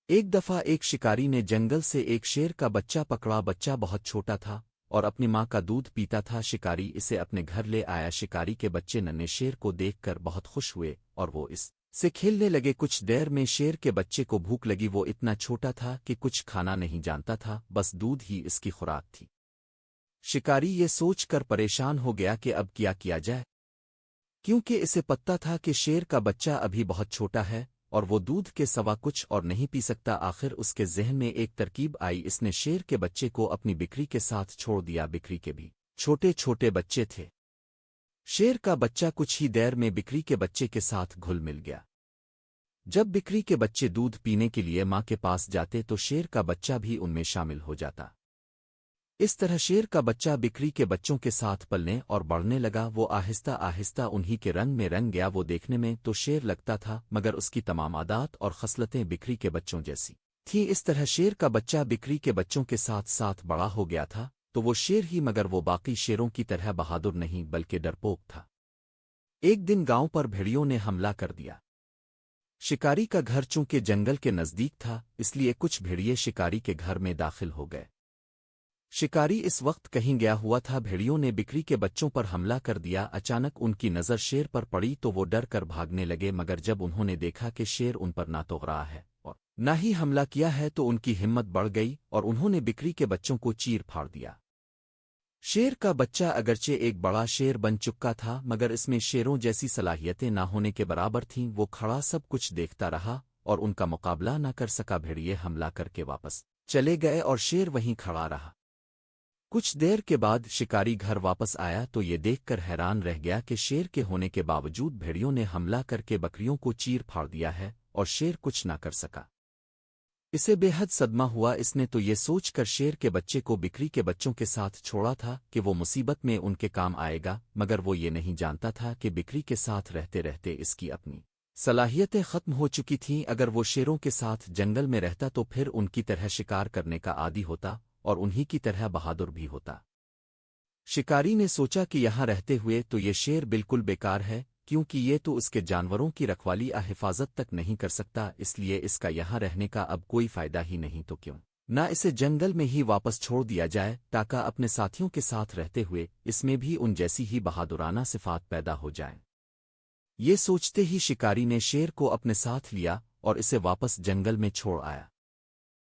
ایک دفعہ ایک شکاری نے جنگل سے ایک شیر کا بچہ پکڑا۔ بچہ بہت چھوٹا تھا اور اپنی ماں کا دودھ پیتا تھا۔ شکاری اسے اپنے گھر لے آیا۔ شکاری کے بچے ننھے شیر کو دیکھ کر بہت خوش ہوئے اور وہ اس سے کھیلنے لگے۔ کچھ دیر میں شیر کے بچے کو بھوک لگی۔ وہ اتنا چھوٹا تھا کہ کچھ کھانا نہیں جانتا تھا، بس دودھ ہی اس کی خوراک تھی۔ شکاری یہ سوچ کر پریشان ہو گیا کہ اب کیا جائے، کیونکہ اسے پتہ تھا کہ شیر کا بچہ ابھی بہت چھوٹا ہے اور وہ دودھ کے سوا کچھ اور نہیں پی سکتا۔ آخر اس کے ذہن میں ایک ترکیب آئی۔ اس نے شیر کے بچے کو اپنی بکری کے ساتھ چھوڑ دیا۔ بکری کے بھی چھوٹے چھوٹے بچے تھے۔ شیر کا بچہ کچھ ہی دیر میں بکری کے بچے کے ساتھ گھل مل گیا۔ جب بکری کے بچے دودھ پینے کے لیے ماں کے پاس جاتے تو شیر کا بچہ بھی ان میں شامل ہو جاتا۔ اس طرح شیر کا بچہ بکری کے بچوں کے ساتھ پلنے اور بڑھنے لگا۔ وہ آہستہ آہستہ انہی کے رنگ میں رنگ گیا۔ وہ دیکھنے میں تو شیر لگتا تھا، مگر اس کی تمام عادات اور خصلتیں بکری کے بچوں جیسی تھیں۔ اس طرح شیر کا بچہ بکری کے بچوں کے ساتھ ساتھ بڑا ہو گیا تھا، تو وہ شیر ہی مگر وہ باقی شیروں کی طرح بہادر نہیں بلکہ ڈرپوک تھا۔ ایک دن گاؤں پر بھیڑیوں نے حملہ کر دیا۔ شکاری کا گھر چونکہ جنگل کے نزدیک تھا، اس لیے کچھ بھیڑیے شکاری کے گھر میں داخل ہو گئے۔ شکاری اس وقت کہیں گیا ہوا تھا۔ بھیڑیوں نے بکری کے بچوں پر حملہ کر دیا۔ اچانک ان کی نظر شیر پر پڑی تو وہ ڈر کر بھاگنے لگے، مگر جب انہوں نے دیکھا کہ شیر ان پر نہ تو رہا ہے اور نہ ہی حملہ کیا ہے تو ان کی ہمت بڑھ گئی اور انہوں نے بکری کے بچوں کو چیر پھاڑ دیا۔ شیر کا بچہ اگرچہ ایک بڑا شیر بن چکا تھا، مگر اس میں شیروں جیسی صلاحیتیں نہ ہونے کے برابر تھیں۔ وہ کھڑا سب کچھ دیکھتا رہا اور ان کا مقابلہ نہ کر سکا۔ بھیڑیے حملہ کر کے واپس چلے گئے اور شیر وہیں کھڑا رہا۔ کچھ دیر کے بعد شکاری گھر واپس آیا تو یہ دیکھ کر حیران رہ گیا کہ شیر کے ہونے کے باوجود بھیڑیوں نے حملہ کر کے بکریوں کو چیر پھاڑ دیا ہے اور شیر کچھ نہ کر سکا۔ اسے بے حد صدمہ ہوا۔ اس نے تو یہ سوچ کر شیر کے بچے کو بکری کے بچوں کے ساتھ چھوڑا تھا کہ وہ مصیبت میں ان کے کام آئے گا، مگر وہ یہ نہیں جانتا تھا کہ بکری کے ساتھ رہتے رہتے اس کی اپنی صلاحیتیں ختم ہو چکی تھیں۔ اگر وہ شیروں کے ساتھ جنگل میں رہتا تو پھر ان کی طرح شکار کرنے کا عادی ہوتا اور انہی کی طرح بہادر بھی ہوتا۔ شکاری نے سوچا کہ یہاں رہتے ہوئے تو یہ شیر بالکل بیکار ہے، کیونکہ یہ تو اس کے جانوروں کی رکھوالی حفاظت تک نہیں کر سکتا، اس لیے اس کا یہاں رہنے کا اب کوئی فائدہ ہی نہیں، تو کیوں نہ اسے جنگل میں ہی واپس چھوڑ دیا جائے تاکہ اپنے ساتھیوں کے ساتھ رہتے ہوئے اس میں بھی ان جیسی ہی بہادرانہ صفات پیدا ہو جائیں۔ یہ سوچتے ہی شکاری نے شیر کو اپنے ساتھ لیا اور اسے واپس جنگل میں چھوڑ آیا۔